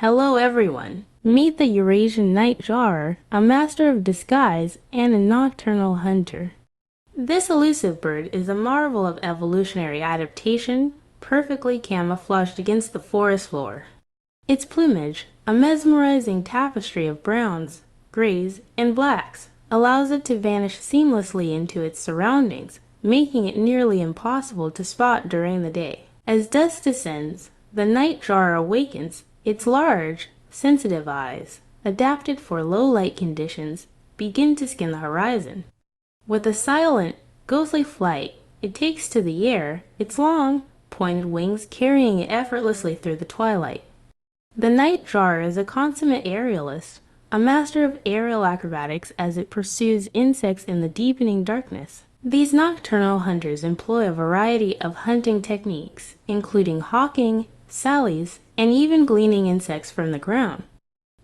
Hello everyone! Meet the Eurasian Nightjar, a master of disguise and a nocturnal hunter. This elusive bird is a marvel of evolutionary adaptation, perfectly camouflaged against the forest floor. Its plumage, a mesmerizing tapestry of browns, grays, and blacks, allows it to vanish seamlessly into its surroundings, making it nearly impossible to spot during the day. As dusk descends, the nightjar awakens. Its large, sensitive eyes, adapted for low-light conditions, begin to scan the horizon. With a silent, ghostly flight, it takes to the air, its long, pointed wings carrying it effortlessly through the twilight. The nightjar is a consummate aerialist, a master of aerial acrobatics as it pursues insects in the deepening darkness. These nocturnal hunters employ a variety of hunting techniques, including hawking, sallies, and even gleaning insects from the ground.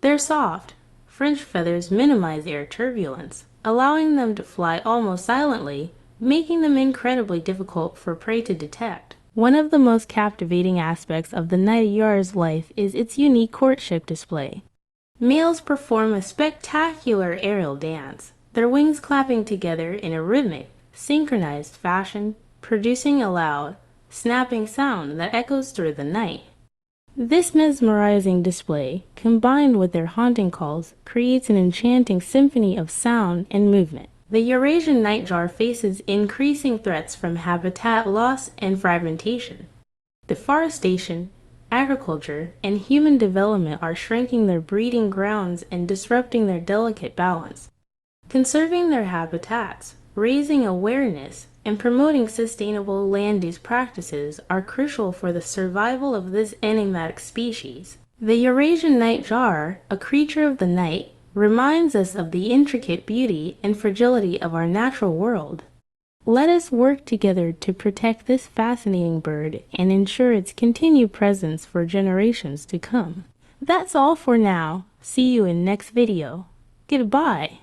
Their soft, fringed feathers minimize air turbulence, allowing them to fly almost silently, making them incredibly difficult for prey to detect. One of the most captivating aspects of the nightjar's life is its unique courtship display. Males perform a spectacular aerial dance, their wings clapping together in a rhythmic, synchronized fashion, producing a loud, snapping sound that echoes through the night. This mesmerizing display, combined with their haunting calls, creates an enchanting symphony of sound and movement. The Eurasian nightjar faces increasing threats from habitat loss and fragmentation. Deforestation, agriculture, and human development are shrinking their breeding grounds and disrupting their delicate balance. Conserving their habitats, raising awareness, and promoting sustainable land use practices are crucial for the survival of this enigmatic species. The Eurasian nightjar, a creature of the night, reminds us of the intricate beauty and fragility of our natural world. Let us work together to protect this fascinating bird and ensure its continued presence for generations to come. That's all for now. See you in next video. Goodbye.